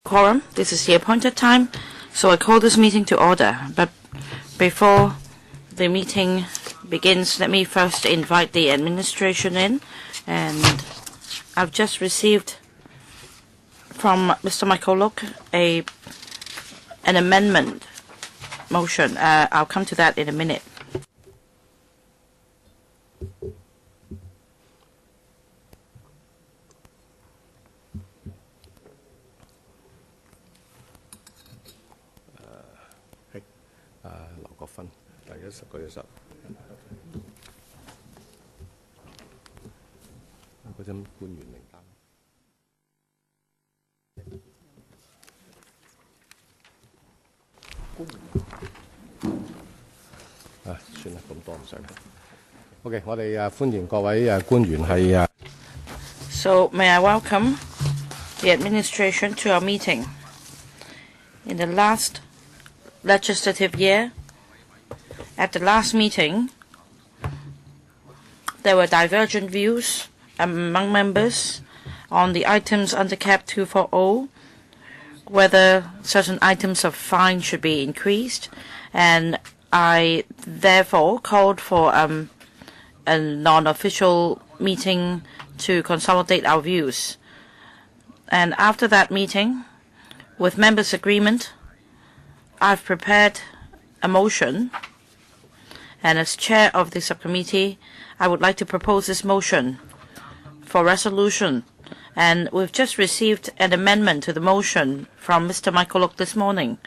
quorum. This is the appointed time, so I call this meeting to order. But before the meeting begins, let me first invite the administration in. And I've just received from Mr. Michael Look an amendment motion. I'll come to that in a minute. So may I welcome the administration to our meeting. In the last legislative year, at the last meeting, there were divergent views among members on the items under Cap 240, whether certain items of fine should be increased, and I therefore called for a non-official meeting to consolidate our views. And after that meeting, with members' agreement, I've prepared a motion, and as chair of the subcommittee, I would like to propose this motion for resolution. And we've just received an amendment to the motion from Mr. Michael Look this morning.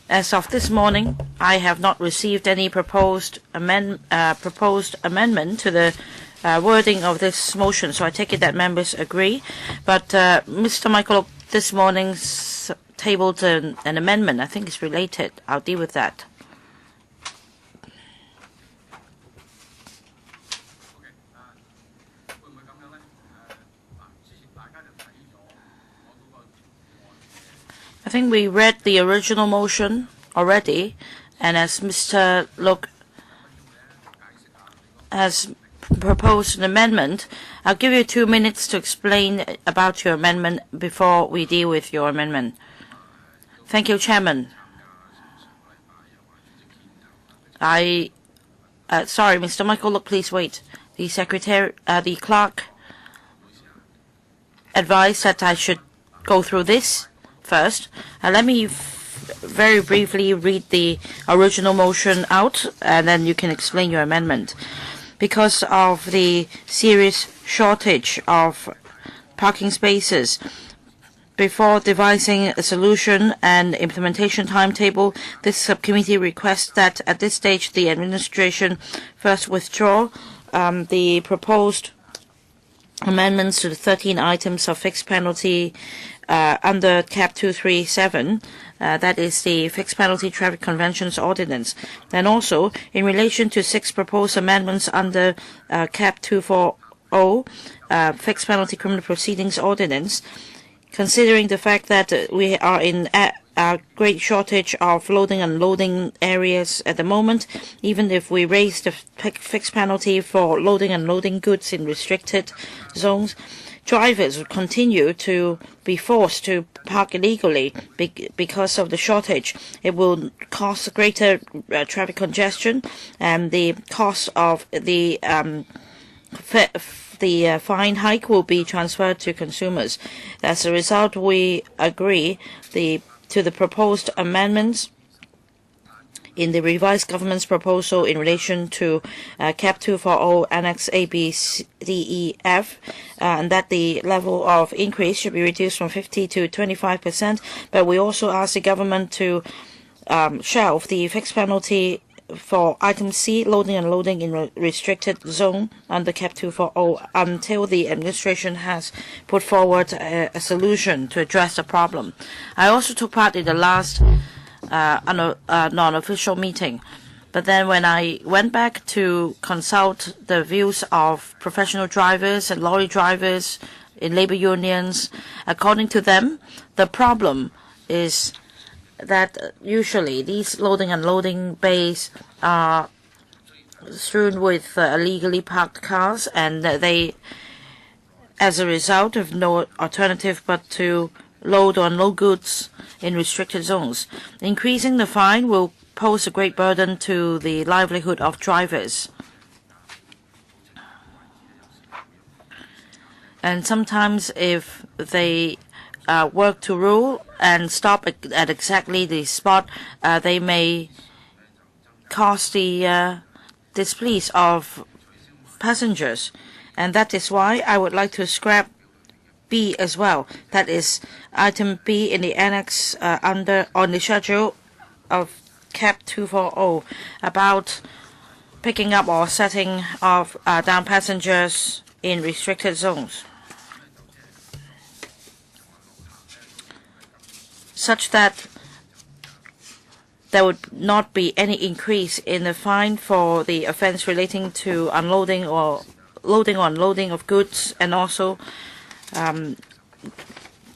As of this morning, I have not received any proposed amendment to the wording of this motion, so I take it that members agree. But Mr. Michael Look this morning tabled an amendment. I think it's related. I'll deal with that. I think we read the original motion already, and as Mr. Look has proposed an amendment, I'll give you 2 minutes to explain about your amendment before we deal with your amendment. Thank you, Chairman. Sorry, Mr. Michael Look, please wait. The clerk advised that I should go through this first. Let me very briefly read the original motion out, and then you can explain your amendment. Because of the serious shortage of parking spaces, before devising a solution and implementation timetable, this subcommittee requests that at this stage the administration first withdraw the proposed amendments to the 13 items of fixed penalty under Cap 237, that is the Fixed Penalty Traffic Conventions Ordinance. And also, in relation to 6 proposed amendments under Cap 240, Fixed Penalty Criminal Proceedings Ordinance, considering the fact that we are in a great shortage of loading and unloading areas at the moment, even if we raise the fixed penalty for loading and unloading goods in restricted zones, drivers will continue to be forced to park illegally because of the shortage. It will cause greater traffic congestion, and the cost of the fine hike will be transferred to consumers. As a result, we agree to the proposed amendments in the revised government's proposal in relation to Cap 240 Annex A, B, C, D, E, F, and that the level of increase should be reduced from 50% to 25%. But we also ask the government to shelve the fixed penalty for item C, loading and unloading in restricted zone under Cap 240 until the administration has put forward a solution to address the problem. I also took part in the last non-official meeting. But then when I went back to consult the views of professional drivers and lorry drivers in labor unions, according to them, the problem is that usually these loading and unloading bays are strewn with illegally parked cars, and they as a result of no alternative but to load or unload goods in restricted zones. Increasing the fine will pose a great burden to the livelihood of drivers. And sometimes if they work to rule and stop at exactly the spot, they may cause the displease of passengers. And that is why I would like to scrap B as well. That is item B in the annex on the schedule of CAP 240 about picking up or setting off down passengers in restricted zones, such that there would not be any increase in the fine for the offense relating to unloading or loading or unloading of goods, and also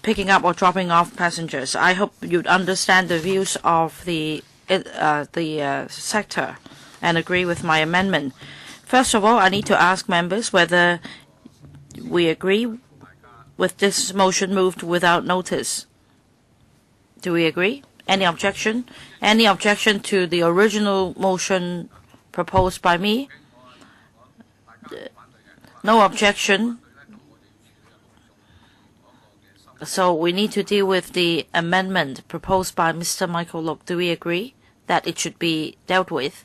picking up or dropping off passengers. I hope you'd understand the views of the sector and agree with my amendment. First of all, I need to ask members whether we agree with this motion moved without notice. Do we agree? Any objection? Any objection to the original motion proposed by me? No objection. So we need to deal with the amendment proposed by Mr. Michael Look. Do we agree that it should be dealt with?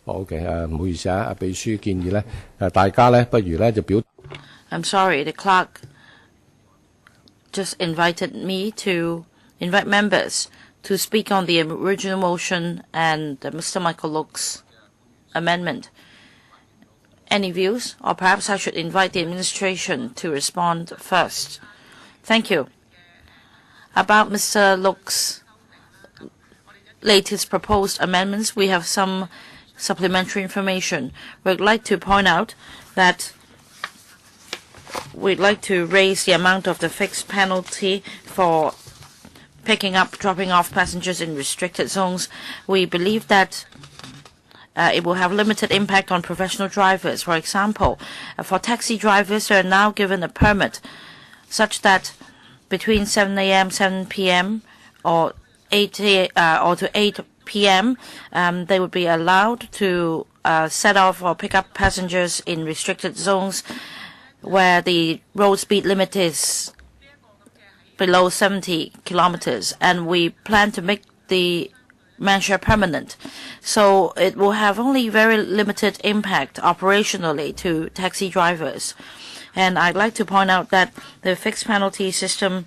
I'm sorry, the clerk just invited me to invite members to speak on the original motion and Mr. Michael Look's amendment. Any views? Or perhaps I should invite the administration to respond first. Thank you. About Mr. Look's latest proposed amendments, we have some supplementary information. We'd like to point out that we'd like to raise the amount of the fixed penalty for picking up, dropping off passengers in restricted zones. We believe that it will have limited impact on professional drivers. For example, for taxi drivers, they are now given a permit such that between 7 a.m., 7 p.m. or 8 to 8 p.m., they would be allowed to set off or pick up passengers in restricted zones where the road speed limit is below 70 kilometers. And we plan to make the measure permanent. So it will have only very limited impact operationally to taxi drivers. And I'd like to point out that the fixed penalty system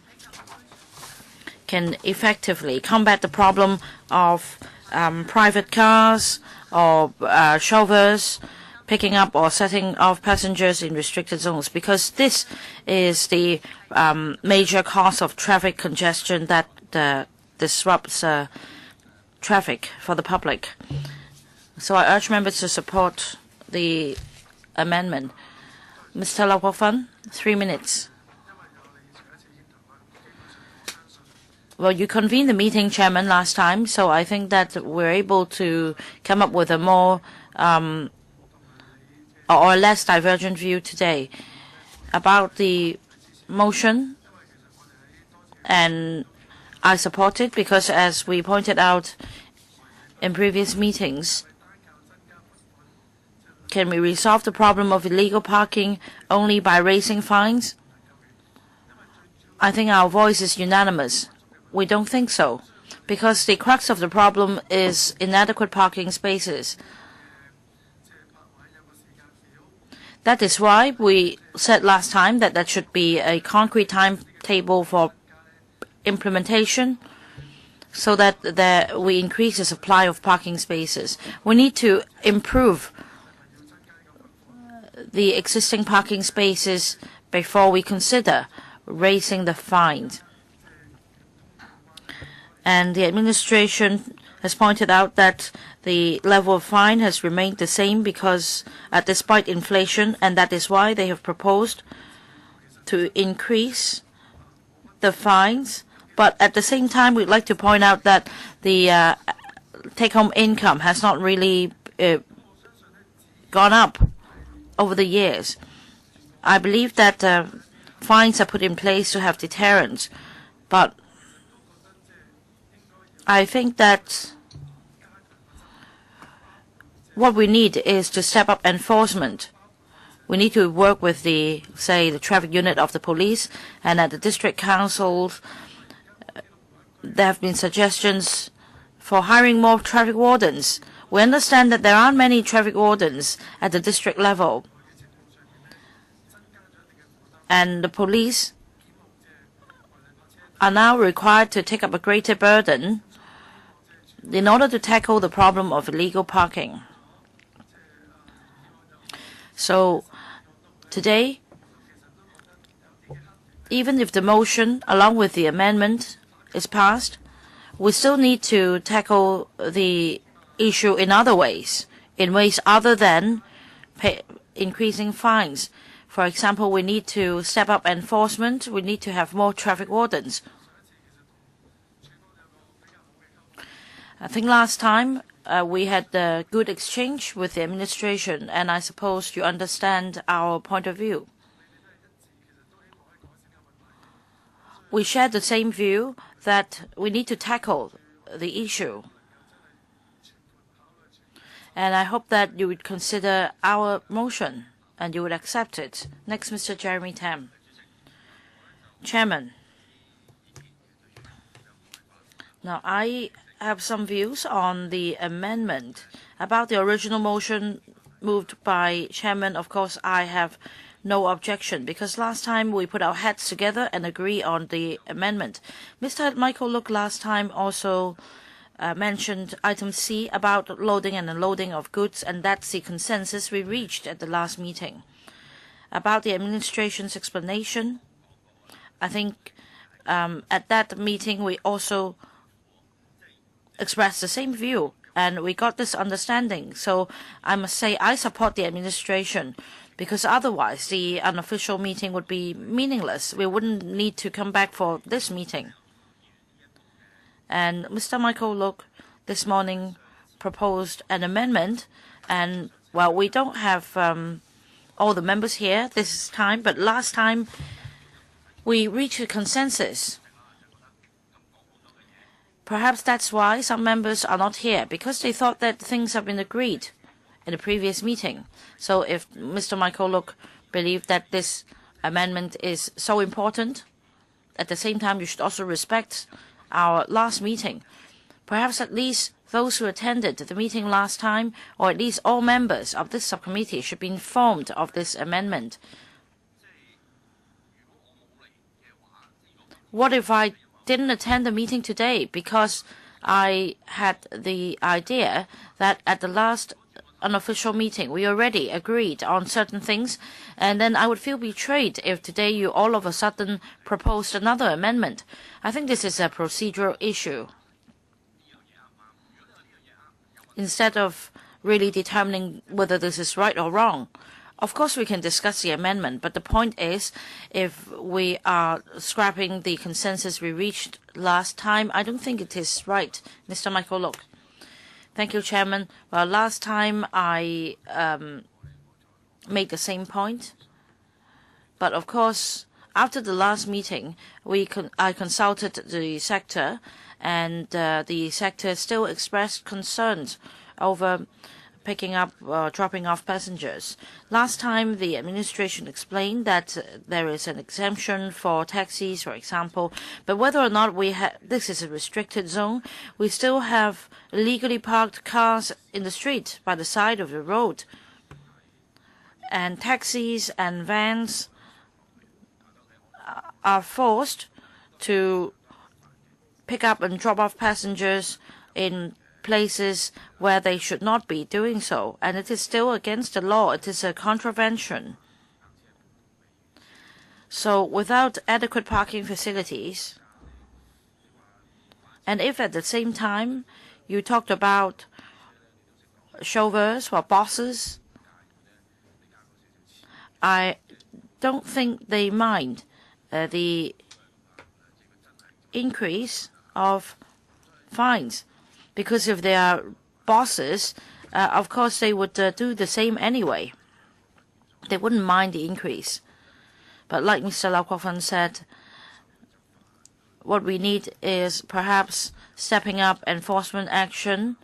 can effectively combat the problem of private cars or chauffeurs picking up or setting off passengers in restricted zones, because this is the major cause of traffic congestion that disrupts traffic for the public. So I urge members to support the amendment. Mr. Lau Guofan, 3 minutes. Well, you convened the meeting, Chairman, last time, so I think that we're able to come up with a more or less divergent view today about the motion, and I support it because, as we pointed out in previous meetings, can we resolve the problem of illegal parking only by raising fines? I think our voice is unanimous. We don't think so, because the crux of the problem is inadequate parking spaces. That is why we said last time that there should be a concrete timetable for implementation, so that we increase the supply of parking spaces. We need to improve the existing parking spaces before we consider raising the fines. And the administration has pointed out that the level of fine has remained the same because despite inflation, and that is why they have proposed to increase the fines. But at the same time, we'd like to point out that the take-home income has not really gone up over the years. I believe that fines are put in place to have deterrence, but I think that what we need is to step up enforcement. We need to work with the traffic unit of the police, and at the district councils, there have been suggestions for hiring more traffic wardens. We understand that there aren't many traffic wardens at the district level, and the police are now required to take up a greater burden in order to tackle the problem of illegal parking. So today, even if the motion along with the amendment is passed, we still need to tackle the issue in other ways, in ways other than increasing fines. For example, we need to step up enforcement. We need to have more traffic wardens. I think last time we had a good exchange with the administration, and I suppose you understand our point of view. We share the same view that we need to tackle the issue. And I hope that you would consider our motion and you would accept it. Next, Mr. Jeremy Tam. Chairman, now I have some views on the amendment. About the original motion moved by Chairman, of course, I have no objection, because last time we put our heads together and agree on the amendment. Mr. Michael Look last time also mentioned item C about loading and unloading of goods, and that's the consensus we reached at the last meeting. About the administration's explanation, I think at that meeting we also expressed the same view, and we got this understanding. So I must say I support the administration, because otherwise the unofficial meeting would be meaningless. We wouldn't need to come back for this meeting. And Mr. Michael Look this morning proposed an amendment, and well, we don't have all the members here this time, but last time we reached a consensus. Perhaps that's why some members are not here, because they thought that things have been agreed in the previous meeting. So if Mr. Michael Look believed that this amendment is so important, at the same time you should also respect our last meeting. Perhaps at least those who attended the meeting last time, or at least all members of this subcommittee, should be informed of this amendment. What if I didn't attend the meeting today because I had the idea that at the last unofficial meeting we already agreed on certain things, and then I would feel betrayed if today you all of a sudden proposed another amendment. I think this is a procedural issue. Instead of really determining whether this is right or wrong, of course we can discuss the amendment, but the point is, if we are scrapping the consensus we reached last time, I don't think it is right. Mr. Michael Look. Thank you, Chairman. Well, last time I made the same point, but of course, after the last meeting, I consulted the sector, and the sector still expressed concerns over picking up or dropping off passengers. Last time, the administration explained that there is an exemption for taxis, for example, but whether or not this is a restricted zone, we still have illegally parked cars in the street by the side of the road. And taxis and vans are forced to pick up and drop off passengers in places where they should not be doing so, and it is still against the law. It is a contravention. So without adequate parking facilities, and if at the same time you talked about chauffeurs or bosses, I don't think they mind the increase of fines. because if they are bosses, of course they would do the same anyway. They wouldn't mind the increase. But like Mr. Lau Kwok-fan said, what we need is perhaps stepping up enforcement action,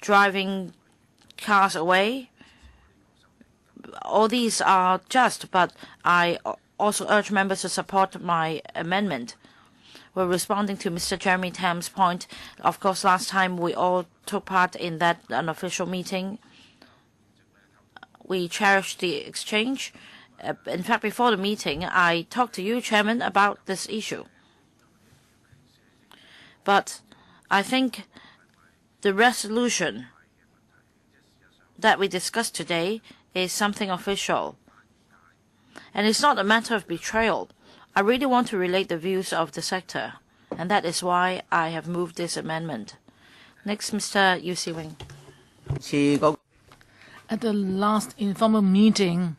driving cars away. All these are just, but I also urge members to support my amendment. We're responding to Mr. Jeremy Tam's point. Of course, last time we all took part in that unofficial meeting. We cherished the exchange. In fact, before the meeting, I talked to you, Chairman, about this issue. But I think the resolution that we discussed today is something official. And it's not a matter of betrayal. I really want to relate the views of the sector, and that is why I have moved this amendment. Next, Mr. Yu Si-wing. At the last informal meeting,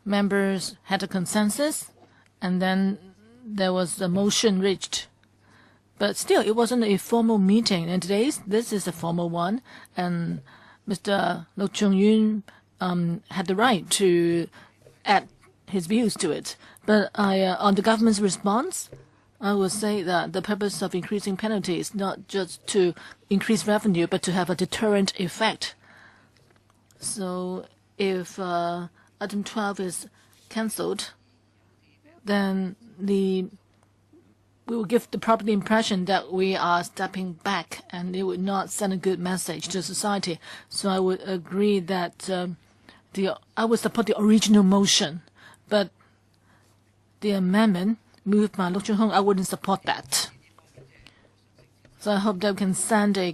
members had a consensus, and then there was a motion reached. But still, it wasn't a formal meeting, and this is a formal one, and Mr. Lo Chung-yun had the right to add his views to it. But on the government's response, I would say that the purpose of increasing penalty is not just to increase revenue, but to have a deterrent effect. So if item 12 is cancelled, then we will give the proper impression that we are stepping back, and it would not send a good message to society. So I would agree that I would support the original motion, but the amendment moved by Lo Chung-hong, I wouldn't support that. So I hope that we can send a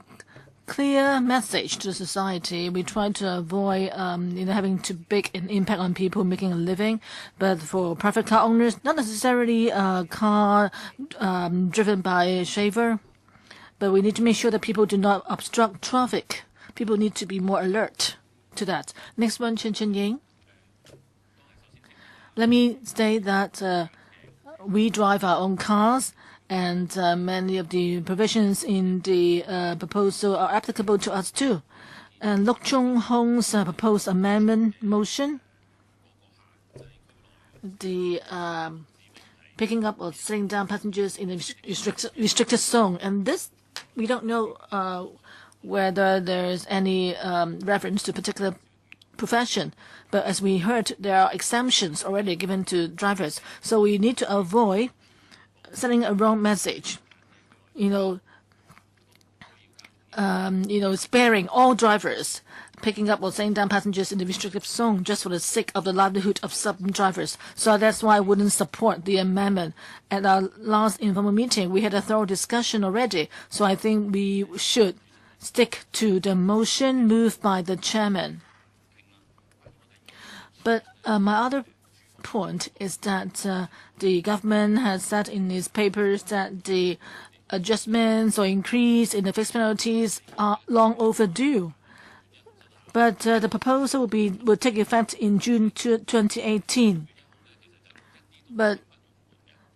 clear message to society. We try to avoid having too big an impact on people making a living. But for private car owners, not necessarily a car driven by a shaver, but we need to make sure that people do not obstruct traffic. People need to be more alert to that. Next one, Chen Chen-ying. Let me say that we drive our own cars, and many of the provisions in the proposal are applicable to us too. And Lo Chung-hong's proposed amendment motion, the picking up or sitting down passengers in a restricted zone, and this we don't know whether there's any reference to a particular profession. But as we heard, there are exemptions already given to drivers. So we need to avoid sending a wrong message. Sparing all drivers picking up or sending down passengers in the restrictive zone just for the sake of the livelihood of some drivers. So that's why I wouldn't support the amendment. At our last informal meeting, we had a thorough discussion already. So I think we should stick to the motion moved by the chairman. But my other point is that the government has said in its papers that the adjustments or increase in the fixed penalties are long overdue. But the proposal will take effect in June 2018. But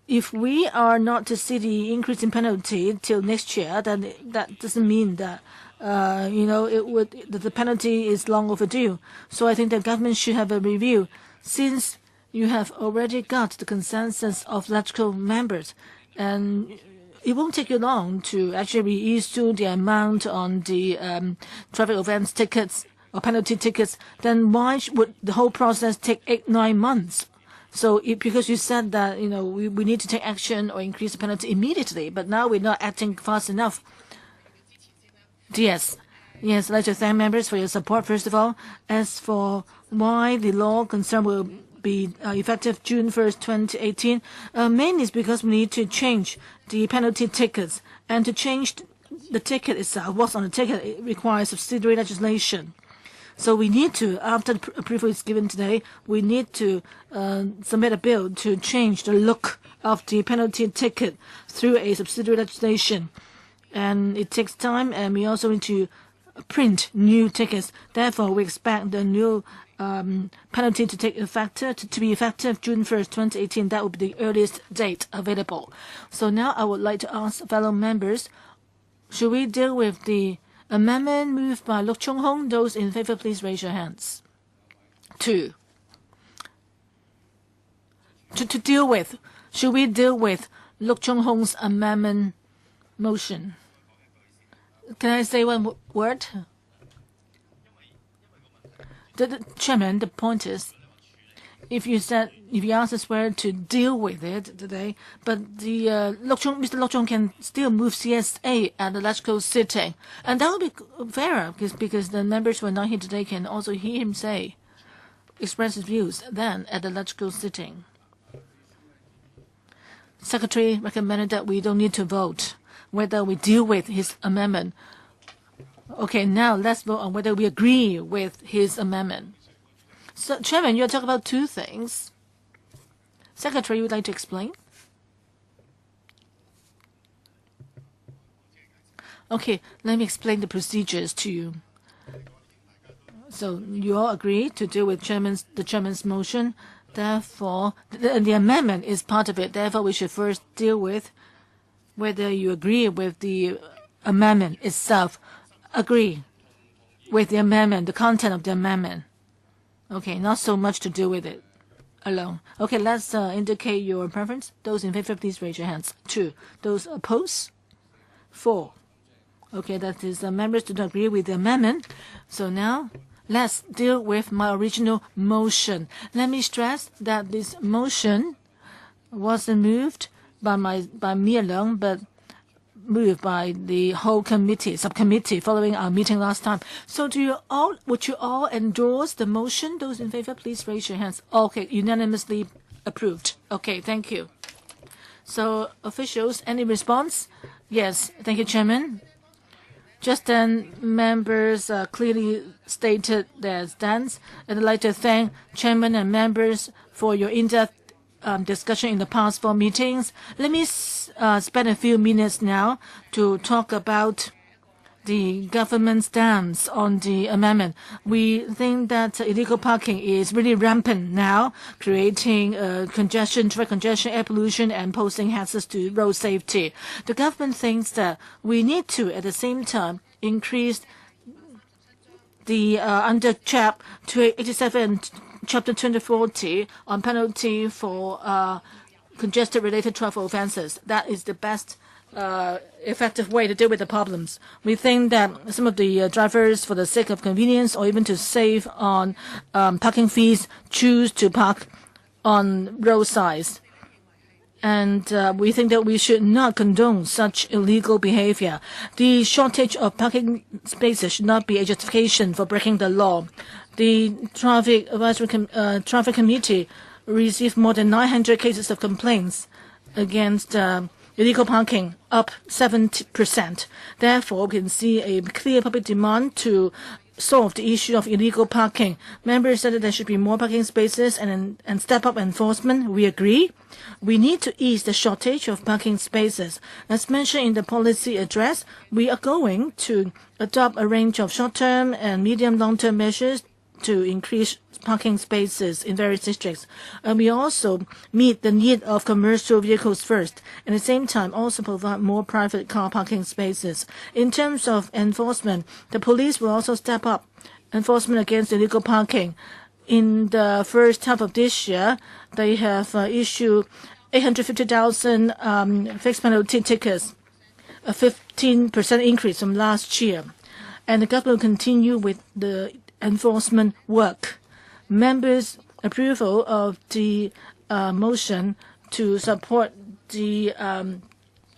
if we are not to see the increase in penalty till next year, then that doesn't mean that the penalty is long overdue. So I think the government should have a review, since you have already got the consensus of electoral members, and it won't take you long to actually reissue the amount on the traffic offense tickets or penalty tickets. Then why would the whole process take 8-9 months? So because you said that we need to take action or increase the penalty immediately, but now we're not acting fast enough. Yes, I'd like to thank members for your support, first of all. As for why the law concerned will be effective June 1st, 2018, mainly is because we need to change the penalty tickets. And to change the ticket itself, what's on the ticket, it requires subsidiary legislation. So we need to, after the approval is given today, we need to submit a bill to change the look of the penalty ticket through a subsidiary legislation. And it takes time, and we also need to print new tickets. Therefore, we expect the new penalty to be effective June 1st, 2018. That would be the earliest date available. So now I would like to ask fellow members should we deal with the amendment moved by Luk Chung Hong? Those in favor, please raise your hands. 2. To deal with, should we deal with Luk Chung Hong's amendment motion? Can I say one word? The Chairman, the point is, if you ask us where to deal with it today, but the Mr. Luk Chung can still move CSA at the electrical sitting, and that would be fairer because the members who are not here today can also hear him express his views then at the electrical sitting. Secretary recommended that we don't need to vote whether we deal with his amendment. Okay, now let's vote on whether we agree with his amendment. So, Chairman, you're talking about 2 things. Secretary, you would like to explain? Okay, let me explain the procedures to you. So, you all agree to deal with the Chairman's motion. Therefore, the amendment is part of it. Therefore, we should first deal with whether you agree with the amendment itself. Agree with the amendment, the content of the amendment. Okay, not so much to do with it alone. Okay, let's indicate your preference. Those in favor, please raise your hands. 2. Those opposed? 4. Okay, that is members do not agree with the amendment. So now let's deal with my original motion. Let me stress that this motion wasn't moved by me alone, but moved by the whole subcommittee following our meeting last time. So would you all endorse the motion? Those in favor, please raise your hands. Okay, unanimously approved. Okay, thank you. So officials, any response? Yes, thank you, Chairman. Just then, members clearly stated their stance, and I'd like to thank Chairman and members for your in-depth discussion in the past 4 meetings. Let me spend a few minutes now to talk about the government's stance on the amendment. We think that illegal parking is really rampant now, creating congestion, traffic congestion, air pollution, and posing hazards to road safety. The government thinks that we need to, at the same time, increase the under Chap 287 Chapter 2040 on penalty for congested-related traffic offences. That is the best effective way to deal with the problems. We think that some of the drivers, for the sake of convenience or even to save on parking fees, choose to park on roadsides. And we think that we should not condone such illegal behavior. The shortage of parking spaces should not be a justification for breaking the law. The Traffic Committee received more than 900 cases of complaints against illegal parking, up 70%. Therefore, we can see a clear public demand to solve the issue of illegal parking. Members said that there should be more parking spaces and step up enforcement. We agree. We need to ease the shortage of parking spaces. As mentioned in the policy address, we are going to adopt a range of short-term and medium-long-term measures to increase parking spaces in various districts. And we also meet the need of commercial vehicles first, and at the same time also provide more private car parking spaces. In terms of enforcement, the police will also step up enforcement against illegal parking. In the first half of this year, they have issued 850,000 fixed penalty tickets, a 15% increase from last year. And the government will continue with the enforcement work. Members' approval of the motion to support the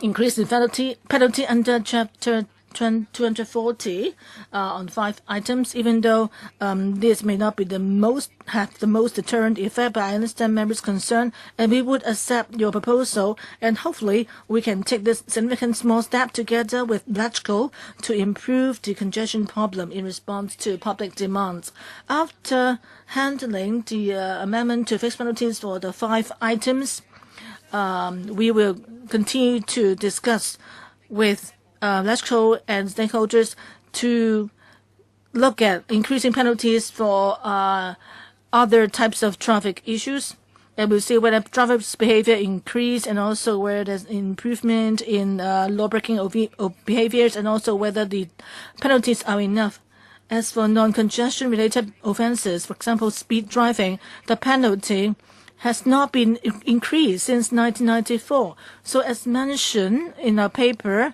increase in penalty under Chapter 240 on 5 items, even though this may not be have the most deterrent effect, but I understand members' concern, and we would accept your proposal, and hopefully we can take this significant small step together with LegCo to improve the congestion problem in response to public demands. After handling the amendment to fixed penalties for the 5 items, we will continue to discuss with LegCo and stakeholders to look at increasing penalties for other types of traffic issues. and we'll see whether driver's behavior increased and also where there's improvement in law-breaking behaviors and also whether the penalties are enough. As for non-congestion related offenses, for example, speed driving, the penalty has not been increased since 1994. So as mentioned in our paper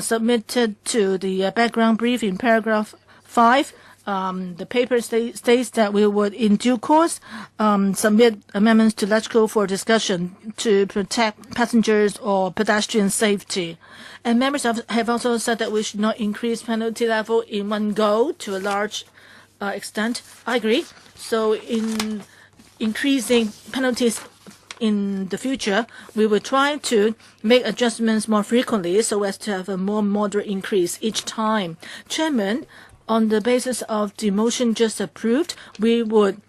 submitted to the background brief in paragraph 5, the paper states that we would in due course submit amendments to LegCo for discussion to protect passengers or pedestrian safety. And members have also said that we should not increase penalty level in one go to a large extent. I agree. So in increasing penalties in the future, we will try to make adjustments more frequently so as to have a more moderate increase each time. Chairman, on the basis of the motion just approved, we would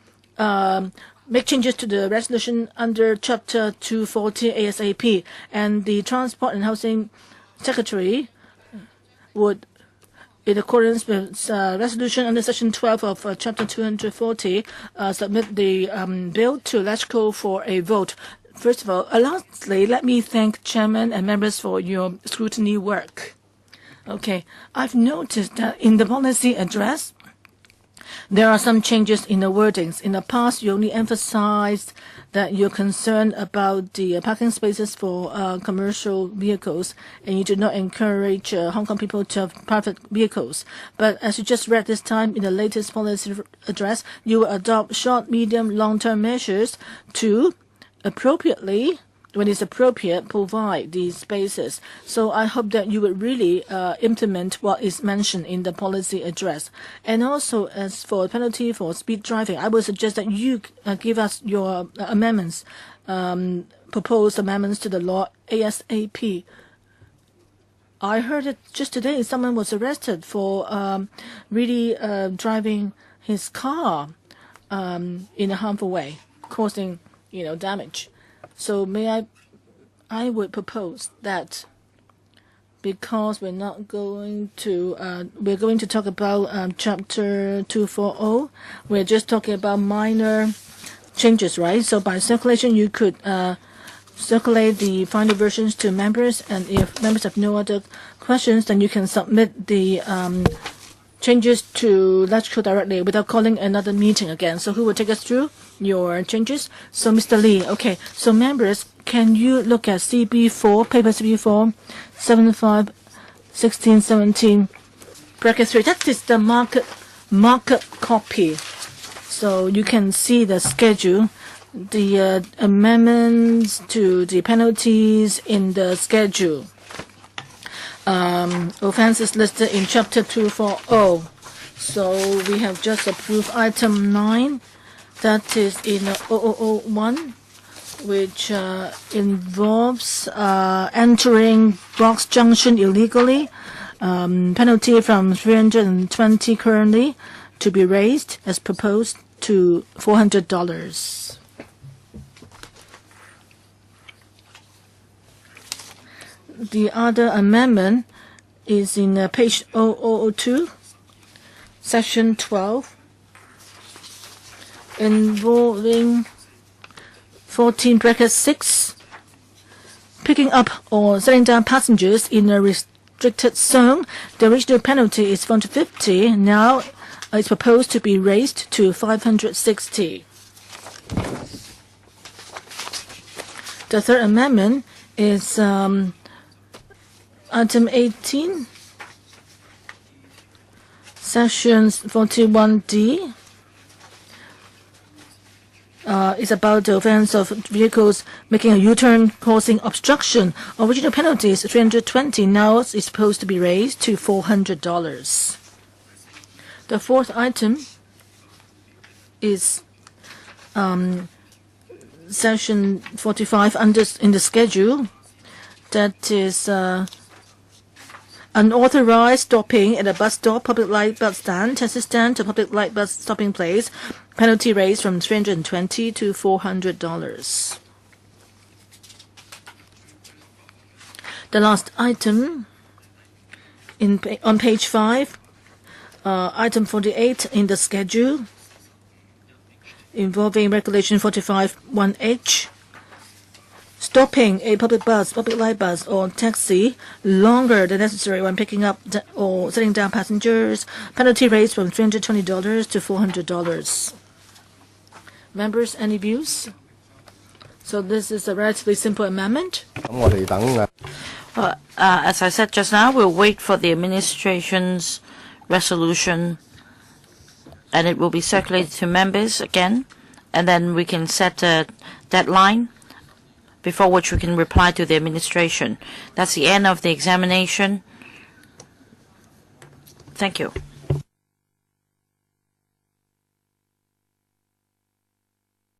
make changes to the resolution under Chapter 240 ASAP, and the Transport and Housing Secretary would, in accordance with resolution under Section 12 of Chapter 240, submit the bill to LegCo for a vote. First of all, lastly, let me thank Chairman and members for your scrutiny work. Okay, I've noticed that in the policy address, there are some changes in the wordings. In the past, you only emphasized that you're concerned about the parking spaces for commercial vehicles, and you do not encourage Hong Kong people to have private vehicles. But as you just read this time in the latest policy address, you will adopt short, medium, long-term measures to appropriately, when it's appropriate, provide these spaces. So I hope that you will really implement what is mentioned in the policy address. And also, as for penalty for speed driving, I would suggest that you give us your amendments, proposed amendments to the law ASAP. I heard it just today. Someone was arrested for really driving his car in a harmful way, causing damage. So I would propose that because we're going to talk about Chapter 240, we're just talking about minor changes, right? So by circulation, you could circulate the final versions to members, and if members have no other questions, then you can submit the changes to LegCo directly without calling another meeting again. So who will take us through your changes? So Mr. Lee. Okay. So members, can you look at CB4, paper CB4, 75, 16, 17, bracket 3. That is the market copy. So you can see the schedule, the amendments to the penalties in the schedule. Offenses listed in Chapter 240. So we have just approved item 9, that is in 0001, which involves entering Brox Junction illegally. Penalty from 320 currently to be raised as proposed to $400. The other amendment is in page 0002, section 12, involving 14 bracket 6, picking up or setting down passengers in a restricted zone. The original penalty is 450. Now it's proposed to be raised to 560. The third amendment is Item 18, Sections 41D, is about the offense of vehicles making a U-turn causing obstruction. Original penalty is 320. Now it's supposed to be raised to $400. The fourth item is Section 45 in the schedule. That is unauthorized stopping at a bus stop, public light bus stand, taxi stand to public light bus stopping place. Penalty raised from $320 to $400. The last item on page 5, item 48 in the schedule, involving Regulation 45(1)H, stopping a public bus, public light bus, or taxi longer than necessary when picking up or setting down passengers. Penalty rates from $320 to $400. Members, any views? So this is a relatively simple amendment. As I said just now, we'll wait for the administration's resolution, and it will be circulated to members again, and then we can set a deadline before which we can reply to the administration. That's the end of the examination. Thank you.